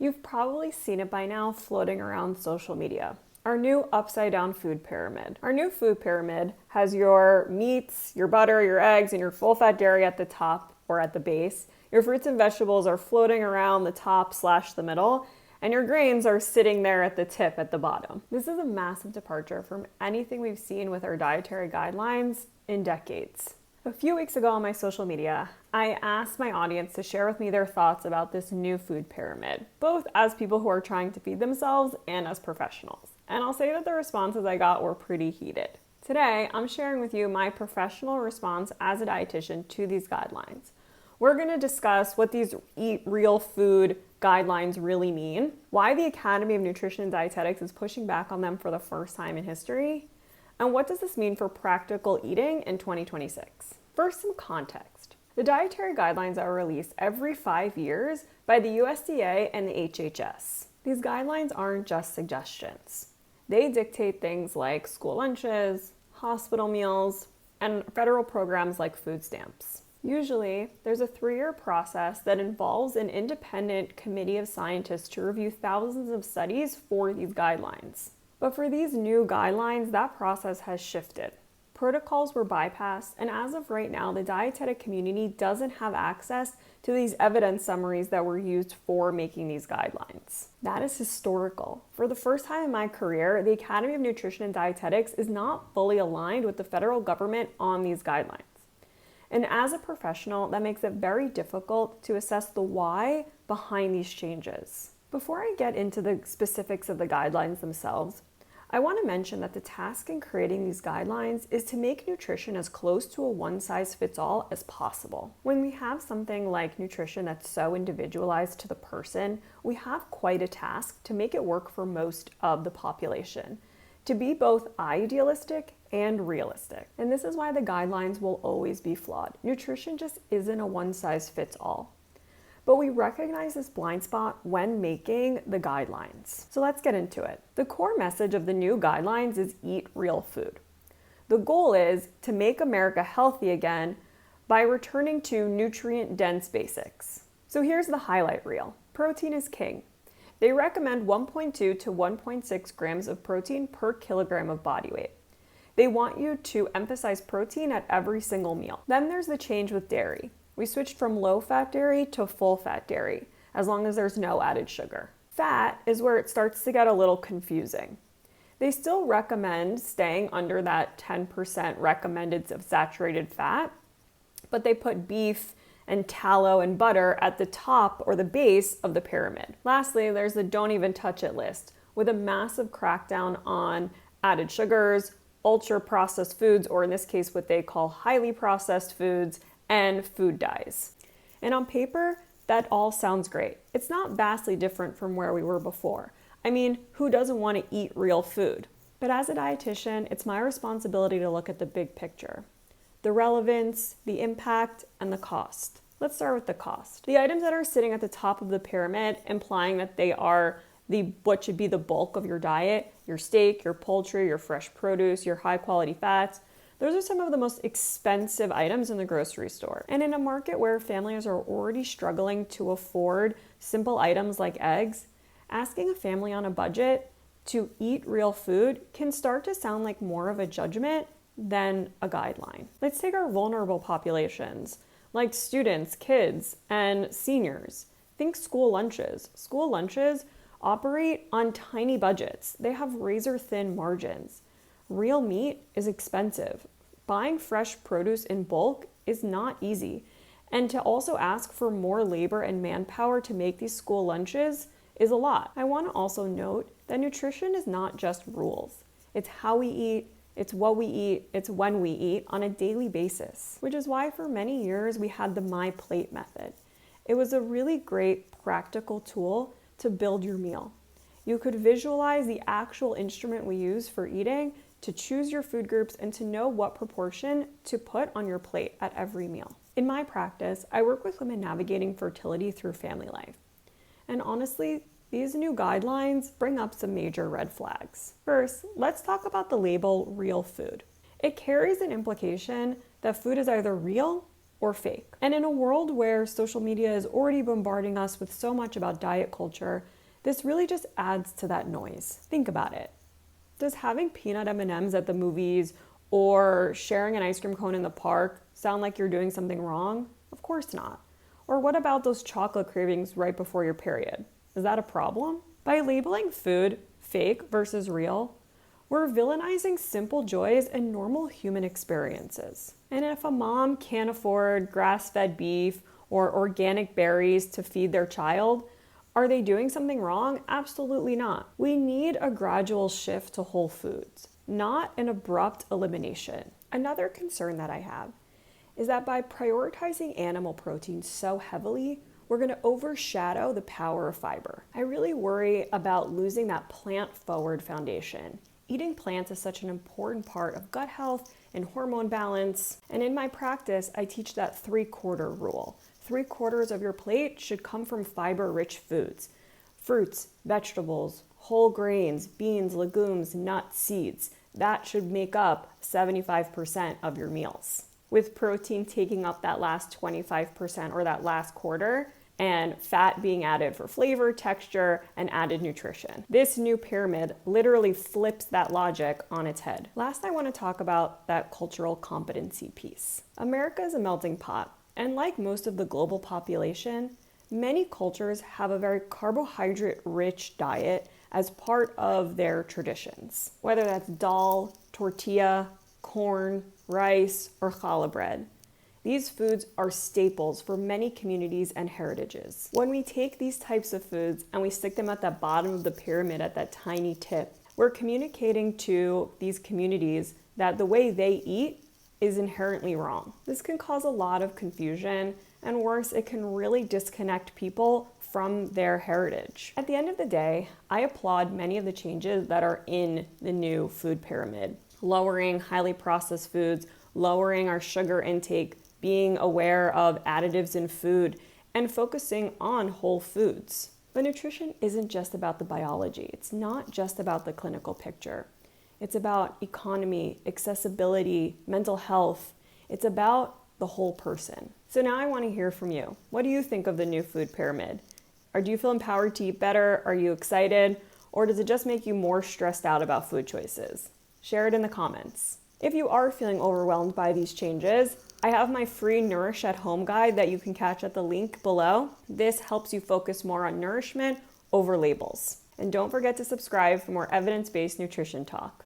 You've probably seen it by now floating around social media. Our new upside down food pyramid. Our new food pyramid has your meats, your butter, your eggs, and your full fat dairy at the top or at the base. Your fruits and vegetables are floating around the top / the middle, and your grains are sitting there at the tip at the bottom. This is a massive departure from anything we've seen with our dietary guidelines in decades. A few weeks ago on my social media, I asked my audience to share with me their thoughts about this new food pyramid, both as people who are trying to feed themselves and as professionals. And I'll say that the responses I got were pretty heated. Today, I'm sharing with you my professional response as a dietitian to these guidelines. We're going to discuss what these eat real food guidelines really mean, why the Academy of Nutrition and Dietetics is pushing back on them for the first time in history, and what does this mean for practical eating in 2026? First, some context. The dietary guidelines are released every 5 years by the USDA and the HHS. These guidelines aren't just suggestions. They dictate things like school lunches, hospital meals, and federal programs like food stamps. Usually, there's a 3-year process that involves an independent committee of scientists to review thousands of studies for these guidelines. But for these new guidelines, that process has shifted. Protocols were bypassed, and as of right now, the dietetic community doesn't have access to these evidence summaries that were used for making these guidelines. That is historical. For the first time in my career, the Academy of Nutrition and Dietetics is not fully aligned with the federal government on these guidelines. And as a professional, that makes it very difficult to assess the why behind these changes. Before I get into the specifics of the guidelines themselves, I want to mention that the task in creating these guidelines is to make nutrition as close to a one-size-fits-all as possible. When we have something like nutrition that's so individualized to the person, we have quite a task to make it work for most of the population, to be both idealistic and realistic. And this is why the guidelines will always be flawed. Nutrition just isn't a one-size-fits-all. But we recognize this blind spot when making the guidelines. So let's get into it. The core message of the new guidelines is eat real food. The goal is to make America healthy again by returning to nutrient-dense basics. So here's the highlight reel. Protein is king. They recommend 1.2 to 1.6 grams of protein per kilogram of body weight. They want you to emphasize protein at every single meal. Then there's the change with dairy. We switched from low-fat dairy to full-fat dairy, as long as there's no added sugar. Fat is where it starts to get a little confusing. They still recommend staying under that 10% recommended of saturated fat, but they put beef and tallow and butter at the top or the base of the pyramid. Lastly, there's the don't even touch it list, with a massive crackdown on added sugars, ultra-processed foods, or in this case, what they call highly processed foods, and food dyes. And on paper, that all sounds great. It's not vastly different from where we were before. I mean, who doesn't want to eat real food? But as a dietitian, it's my responsibility to look at the big picture. The relevance, the impact, and the cost. Let's start with the cost. The items that are sitting at the top of the pyramid, implying that they are what should be the bulk of your diet, your steak, your poultry, your fresh produce, your high quality fats, those are some of the most expensive items in the grocery store. And in a market where families are already struggling to afford simple items like eggs, asking a family on a budget to eat real food can start to sound like more of a judgment than a guideline. Let's take our vulnerable populations, like students, kids, and seniors. Think school lunches. School lunches operate on tiny budgets. They have razor-thin margins. Real meat is expensive. Buying fresh produce in bulk is not easy. And to also ask for more labor and manpower to make these school lunches is a lot. I want to also note that nutrition is not just rules. It's how we eat, it's what we eat, it's when we eat on a daily basis, which is why for many years we had the My Plate method. It was a really great practical tool to build your meal. You could visualize the actual instrument we use for eating, to choose your food groups, and to know what proportion to put on your plate at every meal. In my practice, I work with women navigating fertility through family life. And honestly, these new guidelines bring up some major red flags. First, let's talk about the label real food. It carries an implication that food is either real or fake. And in a world where social media is already bombarding us with so much about diet culture, this really just adds to that noise. Think about it. Does having peanut M&Ms at the movies or sharing an ice cream cone in the park sound like you're doing something wrong? Of course not. Or what about those chocolate cravings right before your period? Is that a problem? By labeling food fake versus real, we're villainizing simple joys and normal human experiences. And if a mom can't afford grass-fed beef or organic berries to feed their child, are they doing something wrong? Absolutely not. We need a gradual shift to whole foods, not an abrupt elimination. Another concern that I have is that by prioritizing animal protein so heavily, we're going to overshadow the power of fiber. I really worry about losing that plant-forward foundation. Eating plants is such an important part of gut health and hormone balance. And in my practice, I teach that 3/4 rule. 3/4 of your plate should come from fiber-rich foods. Fruits, vegetables, whole grains, beans, legumes, nuts, seeds. That should make up 75% of your meals, with protein taking up that last 25% or that last quarter, and fat being added for flavor, texture, and added nutrition. This new pyramid literally flips that logic on its head. Last, I want to talk about that cultural competency piece. America is a melting pot, and like most of the global population, many cultures have a very carbohydrate-rich diet as part of their traditions, whether that's dal, tortilla, corn, rice, or challah bread. These foods are staples for many communities and heritages. When we take these types of foods and we stick them at the bottom of the pyramid at that tiny tip, we're communicating to these communities that the way they eat is inherently wrong. This can cause a lot of confusion, and worse, it can really disconnect people from their heritage. At the end of the day, I applaud many of the changes that are in the new food pyramid. Lowering highly processed foods, lowering our sugar intake, being aware of additives in food, and focusing on whole foods. But nutrition isn't just about the biology. It's not just about the clinical picture. It's about economy, accessibility, mental health. It's about the whole person. So now I want to hear from you. What do you think of the new food pyramid? Or do you feel empowered to eat better? Are you excited? Or does it just make you more stressed out about food choices? Share it in the comments. If you are feeling overwhelmed by these changes, I have my free Nourish at Home guide that you can catch at the link below. This helps you focus more on nourishment over labels. And don't forget to subscribe for more evidence-based nutrition talk.